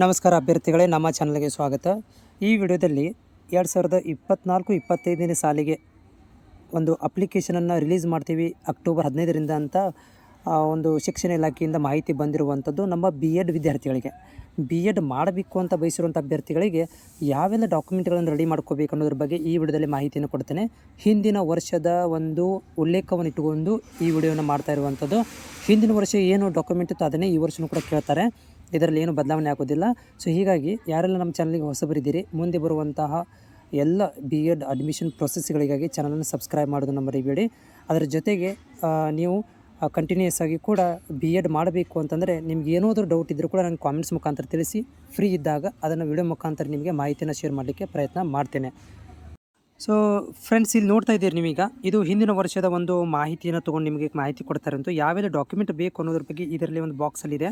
ನಮಸ್ಕಾರ ಅಭ್ಯರ್ಥಿಗಳೇ, ನಮ್ಮ ಚಾನಲ್ಗೆ ಸ್ವಾಗತ. ಈ ವಿಡಿಯೋದಲ್ಲಿ 2024-25ನೇ ಸಾಲಿಗೆ ಒಂದು ಅಪ್ಲಿಕೇಶನನ್ನು ರಿಲೀಸ್ ಮಾಡ್ತೀವಿ ಅಕ್ಟೋಬರ್ 15ರಿಂದ ಅಂತ ಒಂದು ಶಿಕ್ಷಣ ಇಲಾಖೆಯಿಂದ ಮಾಹಿತಿ ಬಂದಿರುವಂಥದ್ದು. ನಮ್ಮ BEd ವಿದ್ಯಾರ್ಥಿಗಳಿಗೆ BEd ಮಾಡಬೇಕು ಅಂತ ಬಯಸಿರುವಂಥ ಅಭ್ಯರ್ಥಿಗಳಿಗೆ ಯಾವೆಲ್ಲ ಡಾಕ್ಯುಮೆಂಟ್ಗಳನ್ನು ರೆಡಿ ಮಾಡ್ಕೋಬೇಕು ಅನ್ನೋದ್ರ ಬಗ್ಗೆ ಈ ವಿಡಿಯೋದಲ್ಲಿ ಮಾಹಿತಿಯನ್ನು ಕೊಡ್ತೇನೆ. ಹಿಂದಿನ ವರ್ಷದ ಒಂದು ಉಲ್ಲೇಖವನ್ನು ಇಟ್ಟುಕೊಂಡು ಈ ವಿಡಿಯೋನ ಮಾಡ್ತಾ ಇರುವಂಥದ್ದು. ಹಿಂದಿನ ವರ್ಷ ಏನು ಡಾಕ್ಯುಮೆಂಟ್ ಇತ್ತು ಅದನ್ನೇ ಈ ವರ್ಷವೂ ಕೂಡ ಕೇಳ್ತಾರೆ. ಇದರಲ್ಲಿ ಏನು ಬದಲಾವಣೆ ಆಗೋದಿಲ್ಲ. ಸೊ ಹೀಗಾಗಿ ಯಾರೆಲ್ಲ ನಮ್ಮ ಚಾನಲ್ಗೆ ಹೊಸಬರಿದ್ದೀರಿ, ಮುಂದೆ ಬರುವಂತಹ ಎಲ್ಲ BEd ಅಡ್ಮಿಷನ್ ಪ್ರೊಸೆಸ್ಗಳಿಗಾಗಿ ಚಾನಲನ್ನು ಸಬ್ಸ್ಕ್ರೈಬ್ ಮಾಡೋದನ್ನು ಮರಿಬೇಡಿ. ಅದರ ಜೊತೆಗೆ ನೀವು ಕಂಟಿನ್ಯೂಸ್ ಆಗಿ ಕೂಡ BEd ಮಾಡಬೇಕು ಅಂತಂದರೆ ನಿಮ್ಗೆ ಏನಾದರೂ ಡೌಟ್ ಇದ್ದರೂ ಕೂಡ ನನಗೆ ಕಾಮೆಂಟ್ಸ್ ಮುಖಾಂತರ ತಿಳಿಸಿ. ಫ್ರೀ ಇದ್ದಾಗ ಅದನ್ನು ವಿಡಿಯೋ ಮುಖಾಂತರ ನಿಮಗೆ ಮಾಹಿತಿಯನ್ನು ಶೇರ್ ಮಾಡಲಿಕ್ಕೆ ಪ್ರಯತ್ನ ಮಾಡ್ತೇನೆ. ಸೊ ಫ್ರೆಂಡ್ಸ್, ಇಲ್ಲಿ ನೋಡ್ತಾ ಇದ್ದೀರಿ ನೀವೀಗ, ಇದು ಹಿಂದಿನ ವರ್ಷದ ಒಂದು ಮಾಹಿತಿಯನ್ನು ತೊಗೊಂಡು ನಿಮಗೆ ಮಾಹಿತಿ ಕೊಡ್ತಾರೆ. ಅಂತೂ ಯಾವೆಲ್ಲ ಡಾಕ್ಯುಮೆಂಟ್ ಬೇಕು ಅನ್ನೋದ್ರ ಬಗ್ಗೆ ಇದರಲ್ಲಿ ಒಂದು ಬಾಕ್ಸಲ್ಲಿದೆ.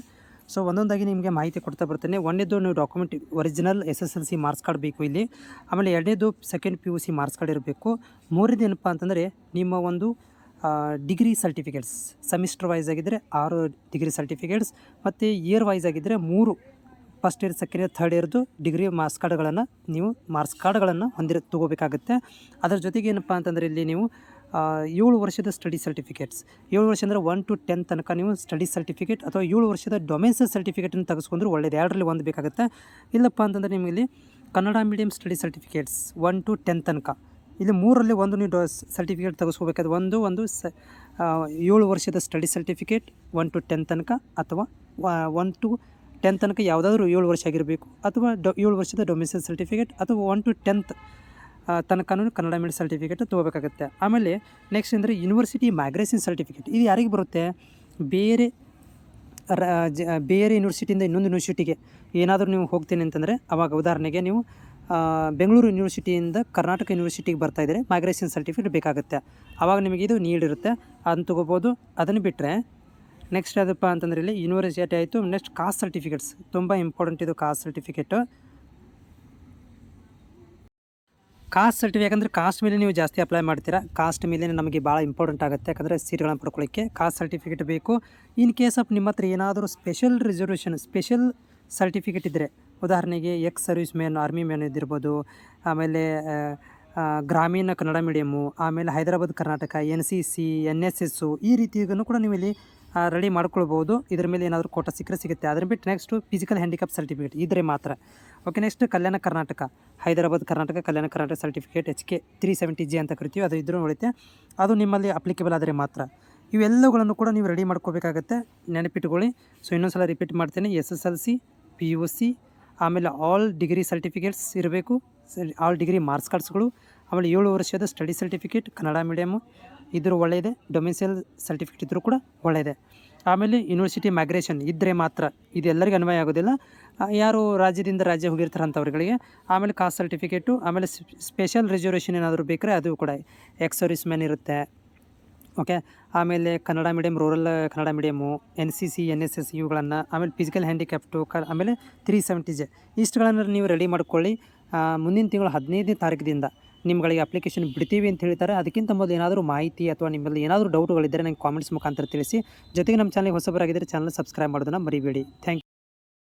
ಸೊ ಒಂದೊಂದಾಗಿ ನಿಮಗೆ ಮಾಹಿತಿ ಕೊಡ್ತಾ ಬರ್ತೇನೆ. ಒಂದನೇದು ನೀವು document original SSLC marks card ಬೇಕು ಇಲ್ಲಿ. ಆಮೇಲೆ ಎರಡನೇದು ಸೆಕೆಂಡ್ PUC ಮಾರ್ಕ್ಸ್ ಕಾರ್ಡ್ ಇರಬೇಕು. ಮೂರನೇದು ಏನಪ್ಪ ಅಂತಂದರೆ ನಿಮ್ಮ ಒಂದು ಡಿಗ್ರಿ ಸರ್ಟಿಫಿಕೇಟ್ಸ್, ಸೆಮಿಸ್ಟರ್ ವೈಸ್ ಆಗಿದ್ದರೆ 6 ಡಿಗ್ರಿ ಸರ್ಟಿಫಿಕೇಟ್ಸ್ ಮತ್ತು ಇಯರ್ ವೈಸ್ ಆಗಿದ್ದರೆ 3 first year, second year, third ಇಯರ್ದು ಡಿಗ್ರಿ ಮಾರ್ಕ್ಸ್ ಕಾರ್ಡ್ಗಳನ್ನು ತೊಗೋಬೇಕಾಗುತ್ತೆ. ಅದರ ಜೊತೆಗೆ ಏನಪ್ಪ ಅಂತಂದರೆ ಇಲ್ಲಿ ನೀವು 7 ವರ್ಷದ ಸ್ಟಡಿ ಸರ್ಟಿಫಿಕೇಟ್ಸ್, 7 ವರ್ಷ ಅಂದರೆ 1 to 10 ತನಕ ನೀವು ಸ್ಟಡಿ ಸರ್ಟಿಫಿಕೇಟ್ ಅಥವಾ 7 ವರ್ಷದ ಡೊಮೆನ್ಸಲ್ ಸರ್ಟಿಫಿಕೇಟನ್ನು ತೆಗೆಸ್ಕೊಂಡ್ರೆ ಒಳ್ಳೆಯದು. ಎರಡರಲ್ಲಿ ಒಂದು ಬೇಕಾಗುತ್ತೆ. ಇಲ್ಲಪ್ಪ ಅಂತಂದರೆ ನಿಮಗೆ ಇಲ್ಲಿ Kannada medium study certificates 1 to 10 ತನಕ, ಇಲ್ಲಿ 3ರಲ್ಲಿ ಒಂದು ನೀವು ಸರ್ಟಿಫಿಕೇಟ್ ತೆಗೆಸ್ಕೋಬೇಕಾದ್ರೆ ಒಂದು 7 ವರ್ಷದ ಸ್ಟಡಿ ಸರ್ಟಿಫಿಕೇಟ್ 1 to 10 ತನಕ, ಅಥವಾ 1 to 10 ತನಕ ಯಾವುದಾದ್ರೂ 7 ವರ್ಷ ಆಗಿರಬೇಕು, ಅಥವಾ 7 ವರ್ಷದ ಡೊಮೆನ್ಸಲ್ ಸರ್ಟಿಫಿಕೇಟ್, ಅಥವಾ 1 to 10th ತನಕನೂ ಕನ್ನಡ ಮೀಡಿಯಮ್ ಸರ್ಟಿಫಿಕೇಟ್ ತೊಗೋಬೇಕಾಗುತ್ತೆ. ಆಮೇಲೆ ನೆಕ್ಸ್ಟ್ ಅಂದರೆ ಯೂನಿವರ್ಸಿಟಿ ಮೈಗ್ರೇಷನ್ ಸರ್ಟಿಫಿಕೇಟ್. ಇದು ಯಾರಿಗೆ ಬರುತ್ತೆ? ಬೇರೆ ಯೂನಿವರ್ಸಿಟಿಯಿಂದ ಇನ್ನೊಂದು ಯೂನಿವರ್ಸಿಟಿಗೆ ಏನಾದರೂ ನೀವು ಹೋಗ್ತೀನಿ ಅಂತಂದರೆ, ಆವಾಗ ಉದಾಹರಣೆಗೆ ನೀವು ಬೆಂಗಳೂರು ಯೂನಿವರ್ಸಿಟಿಯಿಂದ ಕರ್ನಾಟಕ ಯೂನಿವರ್ಸಿಟಿಗೆ ಬರ್ತಾಯಿದ್ರೆ ಮೈಗ್ರೇಷನ್ ಸರ್ಟಿಫಿಕೇಟ್ ಬೇಕಾಗುತ್ತೆ. ಆವಾಗ ನಿಮಗೆ ಇದು ನೀಡಿರುತ್ತೆ, ಅದನ್ನು ತೊಗೋಬೋದು. ಅದನ್ನು ಬಿಟ್ಟರೆ ನೆಕ್ಸ್ಟ್ ಯಾವುದಪ್ಪ ಅಂತಂದರೆ ಇಲ್ಲಿ ಯೂನಿವರ್ಸಿಟಿ ಆಯಿತು. ನೆಕ್ಸ್ಟ್ ಕಾಸ್ಟ್ ಸರ್ಟಿಫಿಕೇಟ್ಸ್, ತುಂಬ ಇಂಪಾರ್ಟೆಂಟ್ ಇದು ಕಾಸ್ಟ್ ಸರ್ಟಿಫಿಕೇಟು. ಕಾಸ್ಟ್ ಸರ್ಟಿಫಿಕೇಟ್ ಯಾಕಂದರೆ ಕಾಸ್ಟ್ ಮೇಲೆ ನೀವು ಜಾಸ್ತಿ ಅಪ್ಲೈ ಮಾಡ್ತೀರಾ, ಕಾಸ್ಟ್ ಮೇಲೆ ನಮಗೆ ಭಾಳ ಇಂಪಾರ್ಟೆಂಟ್ ಆಗುತ್ತೆ. ಯಾಕಂದರೆ ಸೀಟ್ಗಳನ್ನು ಪಡ್ಕೊಳ್ಳೋಕ್ಕೆ ಕಾಸ್ಟ್ ಸರ್ಟಿಫಿಕೇಟ್ ಬೇಕು. ಇನ್ ಕೇಸ್ ಆಫ್ ನಿಮ್ಮ ಹತ್ರ ಏನಾದರೂ ಸ್ಪೆಷಲ್ ರಿಸರ್ವೇಷನ್, ಸ್ಪೆಷಲ್ ಸರ್ಟಿಫಿಕೇಟ್ ಇದ್ದರೆ, ಉದಾಹರಣೆಗೆ ex service man, army man ಇದ್ದಿರ್ಬೋದು, ಆಮೇಲೆ ಗ್ರಾಮೀಣ ಕನ್ನಡ ಮೀಡಿಯಮ್ಮು, ಆಮೇಲೆ ಹೈದರಾಬಾದ್ ಕರ್ನಾಟಕ, NCC, NSS ಈ ರೀತಿಗೂ ಕೂಡ ನೀವು ಇಲ್ಲಿ ರೆಡಿ ಮಾಡ್ಕೊಳ್ಬೋದು. ಇದ್ರ ಮೇಲೆ ಏನಾದರೂ ಕೋಟ ಸಿಗುತ್ತೆ. ಅದನ್ನು ಬಿಟ್ಟು ನೆಕ್ಸ್ಟು ಫಿಸಿಕಲ್ ಹ್ಯಾಂಡಿಕ್ಯಾಪ್ ಸರ್ಟಿಫಿಕೇಟ್ ಇದ್ದರೆ ಮಾತ್ರ. Okay, next Kalyana Karnataka, Hyderabad Karnataka Kalyana Karnataka certificate HK 370J ಅಂತ ಕರಿತೀವಿ, ಅದು ಇದ್ರೂ ಉಳಿತೆ, ಅದು ನಿಮ್ಮಲ್ಲಿ ಅಪ್ಲಿಕೇಬಲ್ ಆದರೆ ಮಾತ್ರ. ಇವೆಲ್ಲವುಗಳನ್ನು ಕೂಡ ನೀವು ರೆಡಿ ಮಾಡ್ಕೋಬೇಕಾಗತ್ತೆ, ನೆನಪಿಟ್ಕೊಳ್ಳಿ. ಸೊ ಇನ್ನೊಂದು ಸಲ ರಿಪೀಟ್ ಮಾಡ್ತೇನೆ, SSLC, PUC, ಆಮೇಲೆ ಆಲ್ ಡಿಗ್ರಿ ಸರ್ಟಿಫಿಕೇಟ್ಸ್ ಇರಬೇಕು, ಆಲ್ ಡಿಗ್ರಿ ಮಾರ್ಕ್ಸ್ ಕಾರ್ಡ್ಸ್ಗಳು, ಆಮೇಲೆ 7 ವರ್ಷದ ಸ್ಟಡಿ ಸರ್ಟಿಫಿಕೇಟ್ ಕನ್ನಡ ಮೀಡಿಯಮ್ಮು ಇದ್ರೂ ಒಳ್ಳೆಯದೇ, ಡೊಮೆನ್ಸಿಯಲ್ ಸರ್ಟಿಫಿಕೇಟ್ ಇದ್ದರೂ ಕೂಡ ಒಳ್ಳೆಯದೇ. ಆಮೇಲೆ ಯೂನಿವರ್ಸಿಟಿ ಮೈಗ್ರೇಷನ್ ಇದ್ದರೆ ಮಾತ್ರ, ಇದು ಎಲ್ಲರಿಗೂ ಅನ್ವಯ ಆಗೋದಿಲ್ಲ, ಯಾರು ರಾಜ್ಯದಿಂದ ರಾಜ್ಯ ಹೋಗಿರ್ತಾರೆ ಅಂಥವ್ರಿಗೆ. ಆಮೇಲೆ ಕಾಸ್ಟ್ ಸರ್ಟಿಫಿಕೇಟು, ಆಮೇಲೆ ಸ್ಪೆಷಲ್ ರಿಸರ್ವೇಷನ್ ಏನಾದರೂ ಬೇಕಾದ್ರೆ ಅದು ಕೂಡ ಎಕ್ಸ್ ಸರ್ವಿಸ್ ಮ್ಯಾನ್ ಇರುತ್ತೆ. ಓಕೆ, ಆಮೇಲೆ Kannada medium, rural Kannada medium, NCC, NSS ಇವುಗಳನ್ನು, ಆಮೇಲೆ ಫಿಸಿಕಲ್ ಹ್ಯಾಂಡಿಕ್ಯಾಪ್ಟು, ಆಮೇಲೆ 370J ಇಷ್ಟುಗಳನ್ನು ನೀವು ರೆಡಿ ಮಾಡ್ಕೊಳ್ಳಿ. ಮುಂದಿನ ತಿಂಗಳು 15ನೇ ತಾರೀಕಿನಿಂದ ನಿಮ್ಗಳಿಗೆ ಅಪ್ಲಿಕೇಶನ್ ಬಿಡ್ತೀವಿ ಅಂತ ಹೇಳ್ತಾರೆ. ಅದಕ್ಕಿಂತ ಮೊದಲು ಏನಾದರೂ ಮಾಹಿತಿ ಅಥವಾ ನಿಮ್ಮಲ್ಲಿ ಏನಾದರೂ ಡೌಟ್ಗಳಿದ್ದರೆ ನನಗೆ ಕಾಮೆಂಟ್ಸ್ ಮುಖಾಂತರ ತಿಳಿಸಿ. ಜೊತೆಗೆ ನಮ್ಮ ಚಾನಲ್ಗೆ ಹೊಸಬರಾಗಿದ್ದರೆ ಚಾನಲ್ ಸಬ್ಸ್ಕ್ರೈಬ್ ಮಾಡೋದನ್ನು ಮರಿಬೇಡಿ. Thank you.